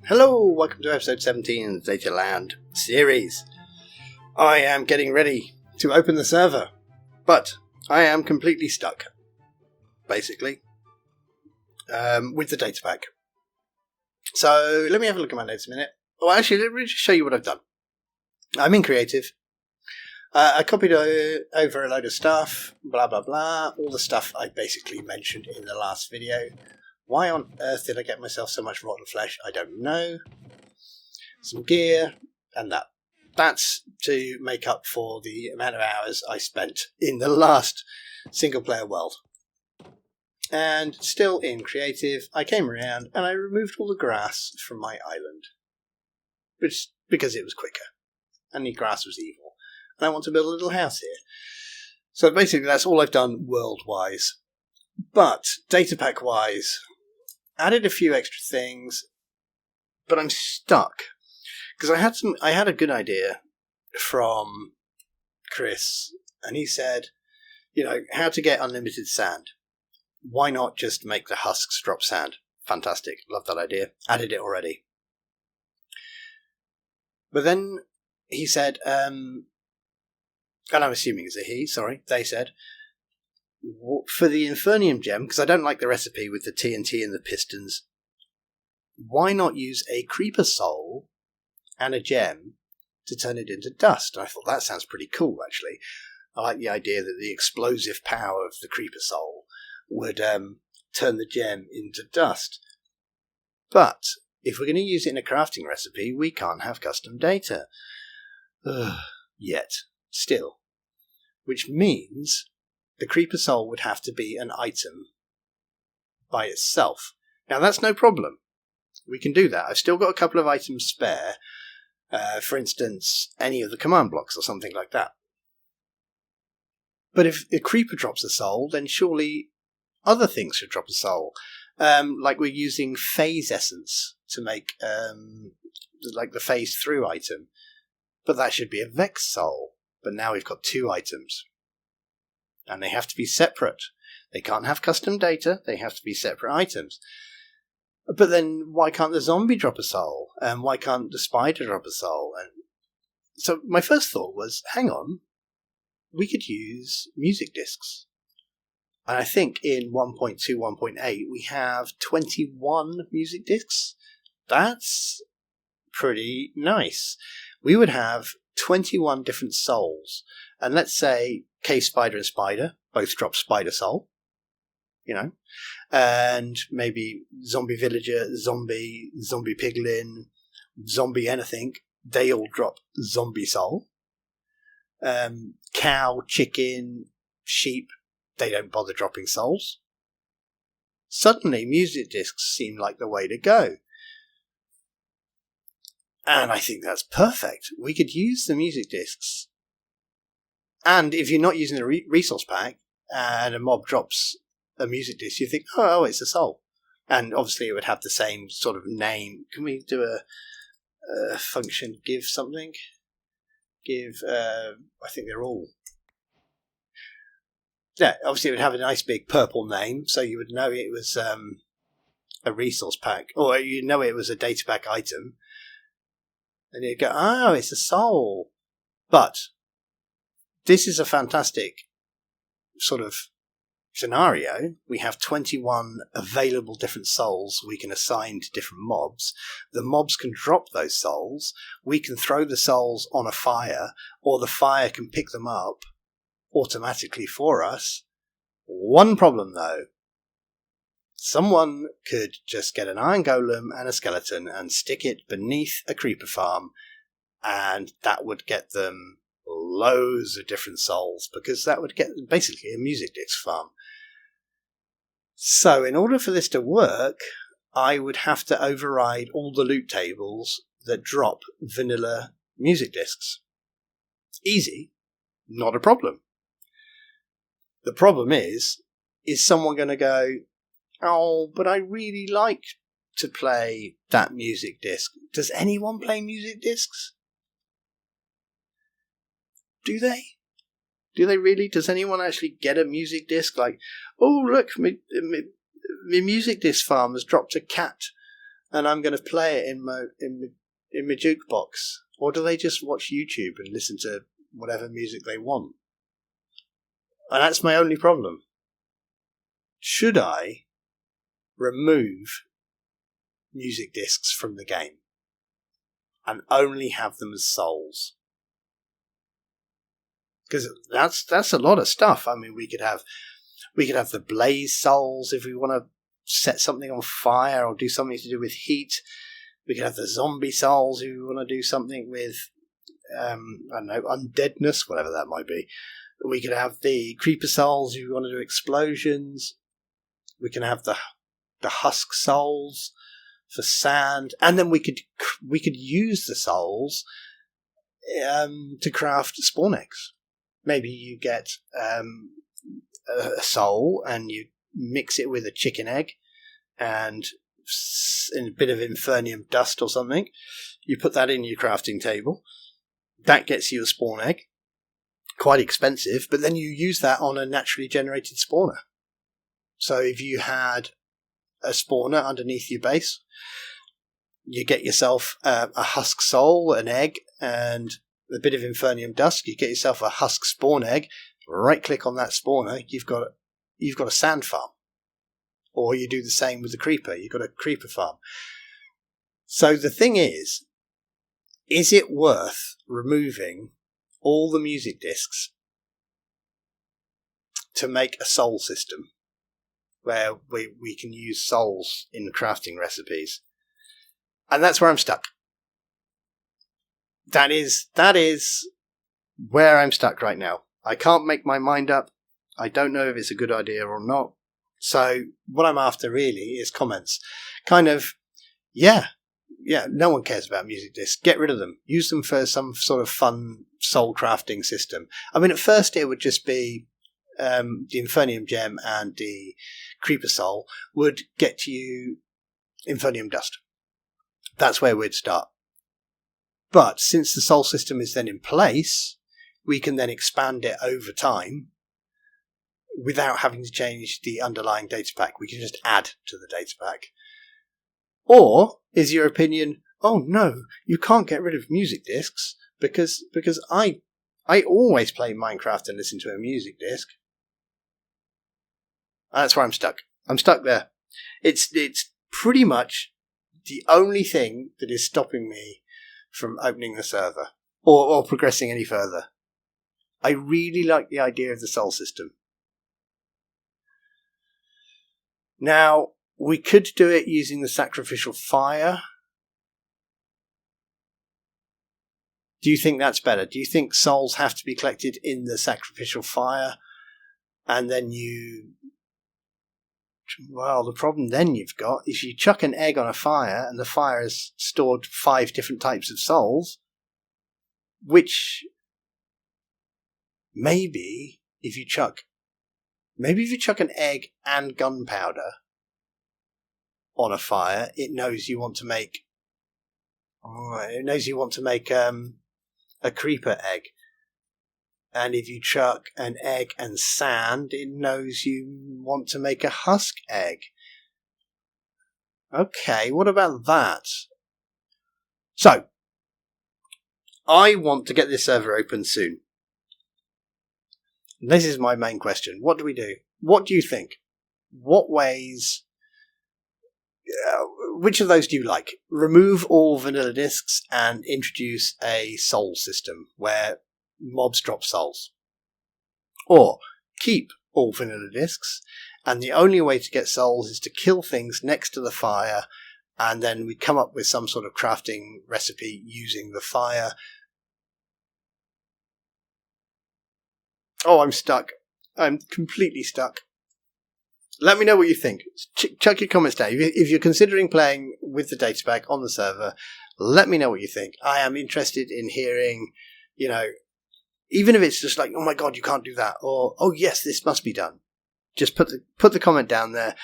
Hello, welcome to episode 17 of the Data Land series. I am getting ready to open the server, but I am completely stuck, basically, with the data pack. So let me have a look at my notes a minute. Well, actually, let me just show you what I've done. I'm in Creative. I copied over a load of stuff, blah, blah, blah, all the stuff I basically mentioned in the last video. Why on earth did I get myself so much rotten flesh? I don't know. Some gear, and that. That's to make up for the amount of hours I spent in the last single-player world. And still in Creative, I came around and I removed all the grass from my island. Because it was quicker. And the grass was evil. And I want to build a little house here. So basically that's all I've done world-wise. But datapack-wise, added a few extra things, but I'm stuck because I had a good idea from Chris, and he said, how to get unlimited sand. Why not just make the husks drop sand? Fantastic, love that idea. Added it already. But then he said, and I'm assuming it's a he. Sorry, they said, for the Infernium gem, because I don't like the recipe with the TNT and the pistons, why not use a creeper soul and a gem to turn it into dust? I thought that sounds pretty cool, actually. I like the idea that the explosive power of the creeper soul would turn the gem into dust. But if we're going to use it in a crafting recipe, we can't have custom data. Yet. Still. Which means the creeper soul would have to be an item by itself. Now that's no problem. We can do that. I've still got a couple of items spare. For instance, any of the command blocks or something like that. But if a creeper drops a soul, then surely other things should drop a soul. Like we're using phase essence to make like the phase through item. But that should be a Vex soul. But now we've got two items. And they have to be separate. They can't have custom data. They have to be separate items. But then why can't the zombie drop a soul? And why can't the spider drop a soul? And so my first thought was, hang on. We could use music discs. And I think in 1.2, 1.8 we have 21 music discs. That's pretty nice. We would have 21 different souls. And let's say Cave Spider and Spider both drop Spider Soul, and maybe Zombie Villager, Zombie Piglin, Zombie anything, they all drop Zombie Soul. Cow, chicken, sheep, they don't bother dropping souls. Suddenly music discs seem like the way to go. And I think that's perfect. We could use the music discs. And if you're not using the resource pack and a mob drops a music disc, you think, oh, it's a soul. And obviously it would have the same sort of name. Can we do a function, give something? Give, I think they're all. Yeah, obviously it would have a nice big purple name, so you would know it was a resource pack, or you know it was a data pack item. And you'd go, oh, it's a soul. But this is a fantastic sort of scenario. We have 21 available different souls we can assign to different mobs. The mobs can drop those souls. We can throw the souls on a fire, or the fire can pick them up automatically for us. One problem, though. Someone could just get an iron golem and a skeleton and stick it beneath a creeper farm, and that would get them loads of different souls, because that would get basically a music disc farm. So in order for this to work, I would have to override all the loot tables that drop vanilla music discs. Easy, not a problem. The problem is someone going to go, oh, but I really like to play that music disc. Does anyone play music discs? Do they? Do they really? Does anyone actually get a music disc? Like, oh, look, my music disc farm has dropped a cat and I'm going to play it in my jukebox? Or do they just watch YouTube and listen to whatever music they want? And that's my only problem. Should I remove music discs from the game and only have them as souls? Because that's a lot of stuff. I mean, we could have the blaze souls if we want to set something on fire or do something to do with heat. We could have the zombie souls if we want to do something with I don't know, undeadness, whatever that might be. We could have the creeper souls if we want to do explosions. We can have the husk souls for sand, and then we could use the souls to craft spawn eggs. Maybe you get a soul and you mix it with a chicken egg and a bit of infernium dust or something. You put that in your crafting table. That gets you a spawn egg. Quite expensive, but then you use that on a naturally generated spawner. So if you had a spawner underneath your base, you get yourself a husk soul, an egg, and a bit of infernium dust. You get yourself a husk spawn egg. Right click on that spawner. You've got a sand farm. Or you do the same with the creeper. You've got a creeper farm. So the thing is it worth removing all the music discs to make a soul system where we can use souls in crafting recipes? And that's where I'm stuck. That is where I'm stuck right now. I can't make my mind up. I don't know if it's a good idea or not. So what I'm after really is comments. Kind of, yeah, no one cares about music discs. Get rid of them. Use them for some sort of fun soul crafting system. I mean, at first it would just be the Infernium Gem and the Creeper Soul would get you Infernium Dust. That's where we'd start. But since the soul system is then in place, we can then expand it over time without having to change the underlying data pack. We can just add to the data pack. Or is your opinion, oh no, you can't get rid of music discs because I always play Minecraft and listen to a music disc. That's where I'm stuck. I'm stuck there. It's pretty much the only thing that is stopping me from opening the server or progressing any further. I really like the idea of the soul system. Now, we could do it using the sacrificial fire. Do you think that's better? Do you think souls have to be collected in the sacrificial fire? And then the problem then you've got is you chuck an egg on a fire and the fire has stored 5 different types of souls, which maybe if you chuck an egg and gunpowder on a fire, it knows you want to make a creeper egg. And if you chuck an egg and sand, it knows you want to make a husk egg. Okay, what about that? So, I want to get this server open soon. This is my main question. What do we do? What do you think? What ways... which of those do you like? Remove all vanilla discs and introduce a soul system where mobs drop souls. Or keep all vanilla discs and the only way to get souls is to kill things next to the fire and then we come up with some sort of crafting recipe using the fire. Oh, I'm stuck. I'm completely stuck. Let me know what you think. Chuck your comments down. If you're considering playing with the data pack on the server, let me know what you think. I am interested in hearing, even if it's just like, oh my god, you can't do that, or oh yes, this must be done. Just put the comment down there.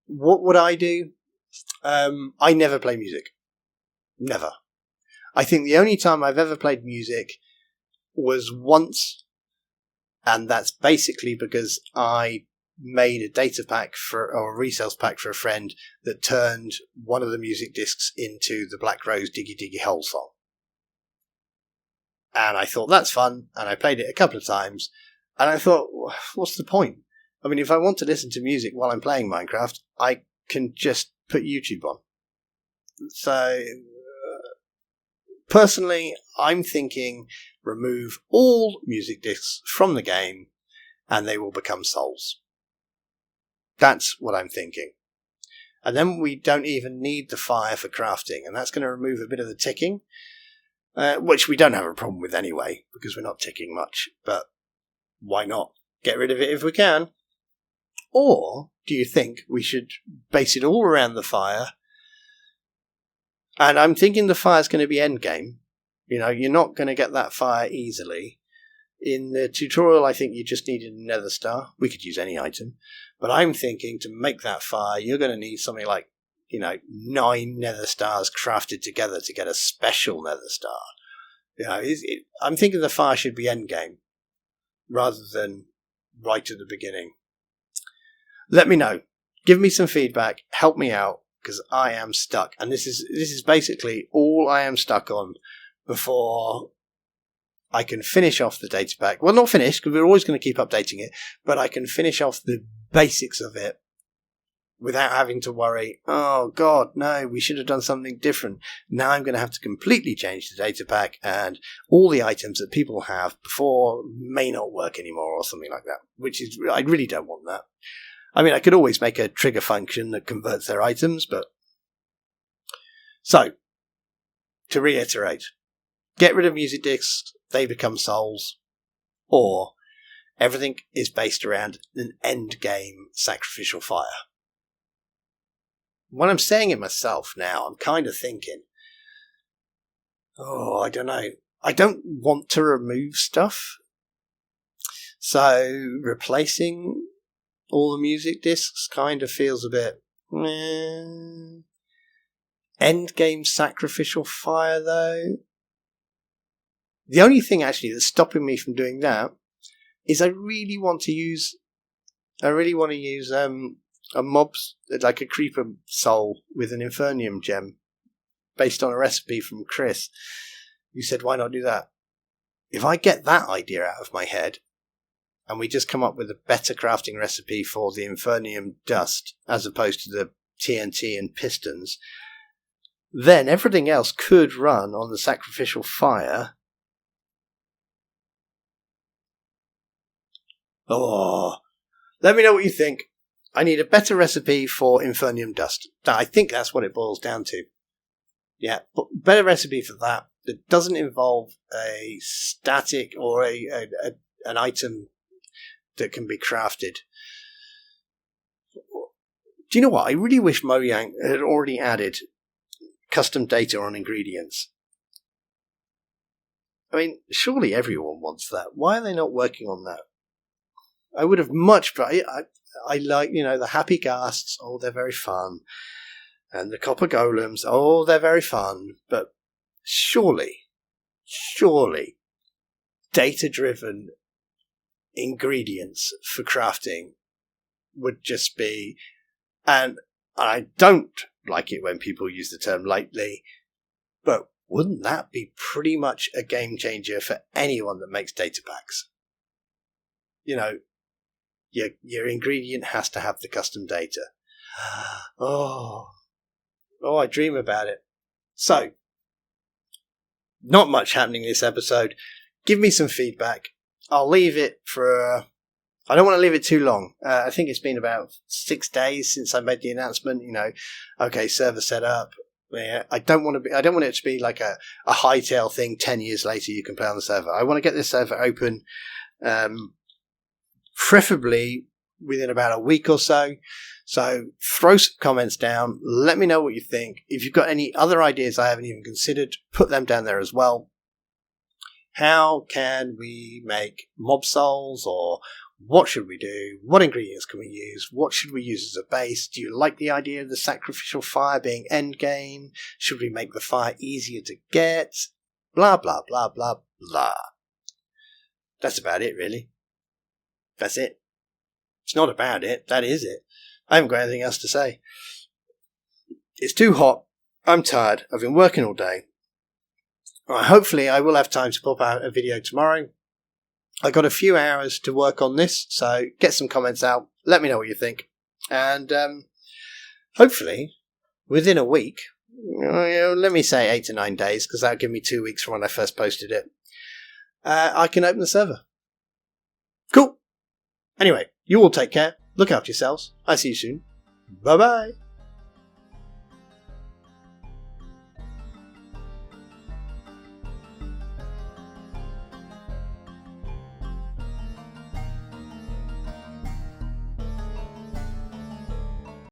What would I do? I never play music. Never. I think the only time I've ever played music was once, and that's basically because I made a data pack or a resales pack for a friend that turned one of the music discs into the Black Rose Diggy Diggy Hole song. And I thought, that's fun. And I played it a couple of times. And I thought, what's the point? I mean, if I want to listen to music while I'm playing Minecraft, I can just put YouTube on. So, personally, I'm thinking remove all music discs from the game and they will become souls. That's what I'm thinking. And then we don't even need the fire for crafting. And that's going to remove a bit of the ticking. Which we don't have a problem with anyway, because we're not ticking much, but why not get rid of it if we can? Or do you think we should base it all around the fire? And I'm thinking the fire's going to be endgame. You know, you're not going to get that fire easily. In the tutorial, I think you just needed a nether star. We could use any item. But I'm thinking to make that fire, you're going to need something like 9 nether stars crafted together to get a special nether star. I'm thinking the fire should be endgame rather than right at the beginning. Let me know. Give me some feedback. Help me out, because I am stuck. And this is basically all I am stuck on before I can finish off the data pack. Well, not finish, because we're always going to keep updating it, but I can finish off the basics of it without having to worry, oh God, no, we should have done something different. Now I'm going to have to completely change the data pack, and all the items that people have before may not work anymore or something like that, which is, I really don't want that. I mean, I could always make a trigger function that converts their items, but... So, to reiterate, get rid of music discs, they become souls, or everything is based around an end game sacrificial fire. When I'm saying it myself now, I'm kind of thinking, I don't know. I don't want to remove stuff. So replacing all the music discs kind of feels a bit... End game sacrificial fire, though. The only thing actually that's stopping me from doing that is I really want to use a mob's, like a creeper soul with an Infernium gem based on a recipe from Chris. You said, why not do that? If I get that idea out of my head and we just come up with a better crafting recipe for the Infernium dust as opposed to the TNT and pistons, then everything else could run on the sacrificial fire. Let me know what you think. I need a better recipe for Infernium dust. I think that's what it boils down to. Yeah, but better recipe for that doesn't involve a static or an item that can be crafted. Do you know what? I really wish Mojang had already added custom data on ingredients. I mean, surely everyone wants that. Why are they not working on that? I would have much... I like, the happy ghasts, they're very fun. And the copper golems, they're very fun. But surely, data-driven ingredients for crafting would just be... And I don't like it when people use the term lightly, but wouldn't that be pretty much a game changer for anyone that makes data packs? Your ingredient has to have the custom data. I dream about it. So, not much happening this episode. Give me some feedback. I'll leave it for... I don't want to leave it too long. I think it's been about 6 days since I made the announcement. Okay, server set up. Yeah, I don't want it to be like a hightail thing. 10 years later, you can play on the server. I want to get this server open. Preferably within about a week or so. So throw some comments down. Let me know what you think. If you've got any other ideas I haven't even considered, put them down there as well. How can we make mob souls, or what should we do? What ingredients can we use? What should we use as a base? Do you like the idea of the sacrificial fire being endgame? Should we make the fire easier to get? Blah, blah, blah, blah, blah. That's about it, really. That's it. It's not about it. That is it. I haven't got anything else to say. It's too hot. I'm tired. I've been working all day. Right, hopefully I will have time to pop out a video tomorrow. I got a few hours to work on this, so get some comments out. Let me know what you think. And hopefully, within a week, let me say 8 to 9 days, because that'll give me 2 weeks from when I first posted it, I can open the server. Cool. Anyway, you all take care. Look after yourselves. I'll see you soon. Bye-bye.